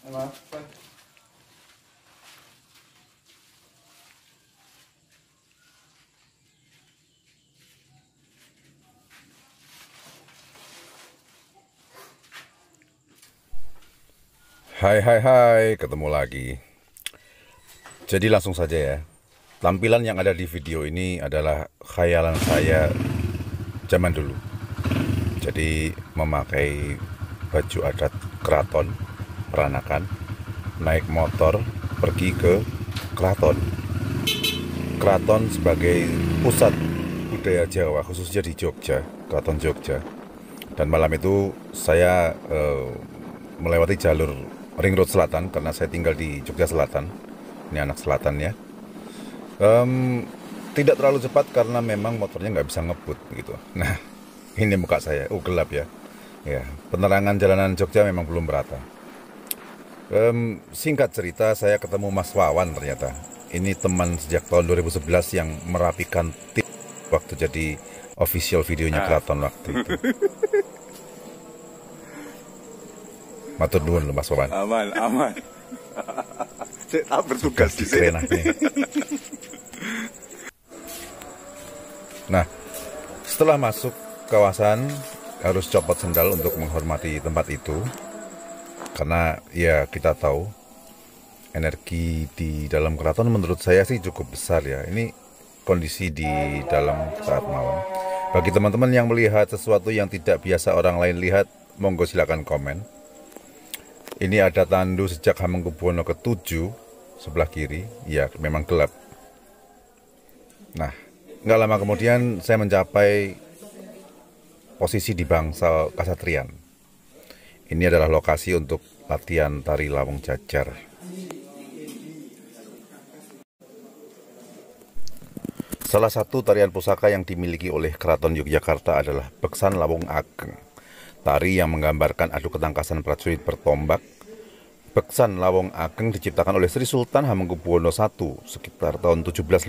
Hai hai hai, ketemu lagi. Jadi langsung saja ya. Tampilan yang ada di video ini adalah khayalan saya zaman dulu. Jadi memakai baju adat keraton Peranakan, naik motor pergi ke keraton. Keraton sebagai pusat budaya Jawa, khususnya di Jogja, Keraton Jogja. Dan malam itu saya melewati jalur Ring Road Selatan karena saya tinggal di Jogja Selatan. Ini anak selatan ya. Tidak terlalu cepat karena memang motornya nggak bisa ngebut gitu. Nah, ini muka saya. Gelap ya. Ya, penerangan jalanan Jogja memang belum merata. Singkat cerita, saya ketemu Mas Wawan ternyata. Ini teman sejak tahun 2011 yang merapikan tip waktu jadi official videonya Keraton waktu itu. Matur nuwun lho Mas Wawan. Aman, aman. Saya bertugas di sini. Nah, setelah masuk kawasan harus copot sendal untuk menghormati tempat itu. Karena ya kita tahu energi di dalam keraton menurut saya sih cukup besar ya. Ini kondisi di dalam saat malam. Bagi teman-teman yang melihat sesuatu yang tidak biasa orang lain lihat, monggo silakan komen. Ini ada tandu sejak Hamengkubuwono ke-7 sebelah kiri. Ya, memang gelap. Nah, nggak lama kemudian saya mencapai posisi di Bangsal Kasatriyan. Ini adalah lokasi untuk latihan tari Lawong Jajar. Salah satu tarian pusaka yang dimiliki oleh Keraton Yogyakarta adalah Beksan Lawong Ageng. Tari yang menggambarkan adu ketangkasan prajurit bertombak. Beksan Lawong Ageng diciptakan oleh Sri Sultan Hamengkubuwono I sekitar tahun 1755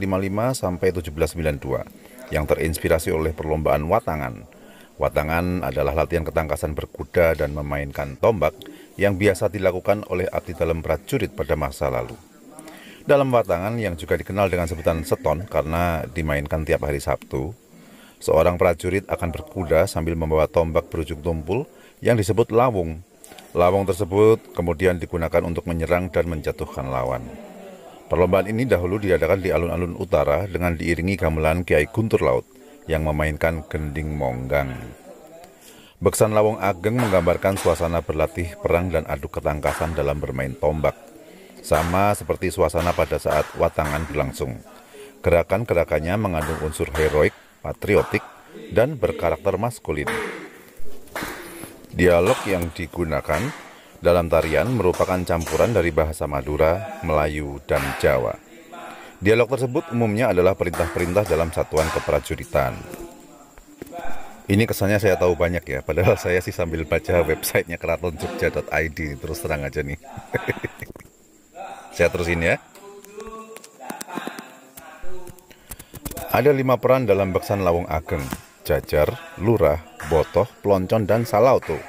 sampai 1792 yang terinspirasi oleh perlombaan watangan. Watangan adalah latihan ketangkasan berkuda dan memainkan tombak yang biasa dilakukan oleh abdi dalam prajurit pada masa lalu. Dalam watangan yang juga dikenal dengan sebutan seton karena dimainkan tiap hari Sabtu, seorang prajurit akan berkuda sambil membawa tombak berujung tumpul yang disebut lawung. Lawung tersebut kemudian digunakan untuk menyerang dan menjatuhkan lawan. Perlombaan ini dahulu diadakan di alun-alun utara dengan diiringi gamelan Kiai Guntur Laut yang memainkan gending monggang. Beksan Lawong Ageng menggambarkan suasana berlatih perang dan adu ketangkasan dalam bermain tombak. Sama seperti suasana pada saat watangan berlangsung. Gerakan-gerakannya mengandung unsur heroik, patriotik, dan berkarakter maskulin. Dialog yang digunakan dalam tarian merupakan campuran dari bahasa Madura, Melayu, dan Jawa. Dialog tersebut umumnya adalah perintah-perintah dalam satuan keprajuritan. Ini kesannya saya tahu banyak ya, padahal saya sih sambil baca websitenya keratonjogja.id, terus terang aja nih. Saya terusin ya. Ada 5 peran dalam Beksan Lawong Ageng: Jajar, Lurah, Botoh, Ploncon, dan Salauto.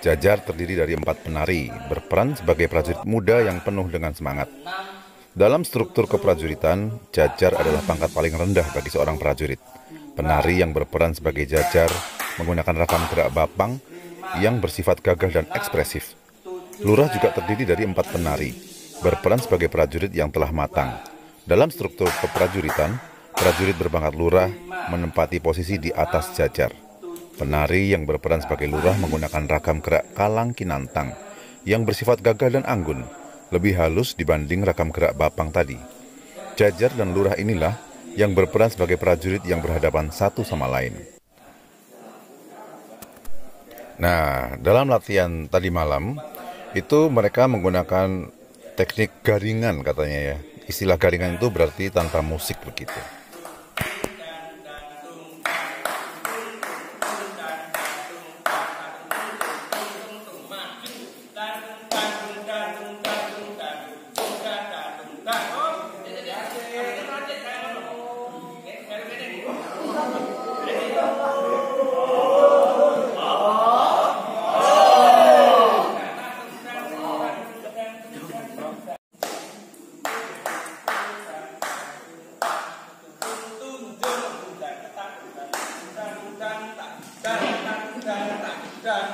Jajar terdiri dari 4 penari, berperan sebagai prajurit muda yang penuh dengan semangat. Dalam struktur keprajuritan, Jajar adalah pangkat paling rendah bagi seorang prajurit. Penari yang berperan sebagai Jajar menggunakan rakam gerak bapang yang bersifat gagah dan ekspresif. Lurah juga terdiri dari 4 penari, berperan sebagai prajurit yang telah matang. Dalam struktur keprajuritan, prajurit berpangkat lurah menempati posisi di atas Jajar. Penari yang berperan sebagai lurah menggunakan rakam gerak kalang kinantang yang bersifat gagah dan anggun, lebih halus dibanding rakam gerak bapang tadi. Jajar dan lurah inilah yang berperan sebagai prajurit yang berhadapan satu sama lain. Nah, dalam latihan tadi malam, itu mereka menggunakan teknik garingan katanya ya. Istilah garingan itu berarti tanpa musik begitu. Jadi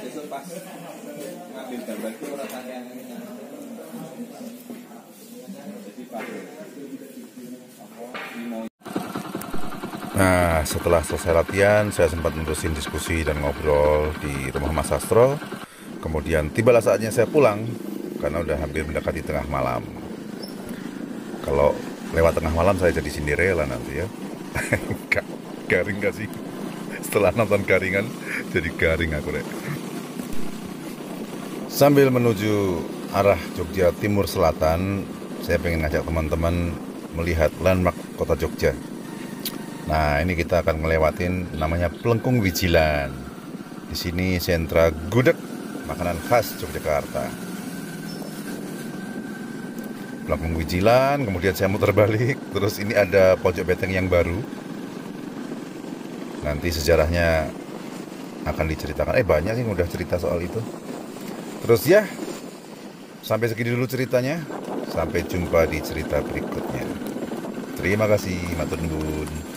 besok pas ngambil gambar itu orang yang jadi pakai Nah, setelah selesai latihan, saya sempat menerusin diskusi dan ngobrol di rumah Mas Sastro. Kemudian tibalah saatnya saya pulang, karena udah hampir mendekati tengah malam. Kalau lewat tengah malam saya jadi Cinderella nanti ya. Garing gak sih? Setelah nonton Garingan, jadi garing aku deh. Sambil menuju arah Jogja Timur Selatan, saya pengen ngajak teman-teman melihat landmark kota Jogja. Nah, ini kita akan ngelewatin namanya Plengkung Wijilan. Di sini sentra gudeg, makanan khas Yogyakarta. Plengkung Wijilan, kemudian saya muter balik, terus ini ada pojok beteng yang baru. Nanti sejarahnya akan diceritakan. Banyak sih yang udah cerita soal itu. Terus ya, sampai segini dulu ceritanya. Sampai jumpa di cerita berikutnya. Terima kasih, matur nuwun.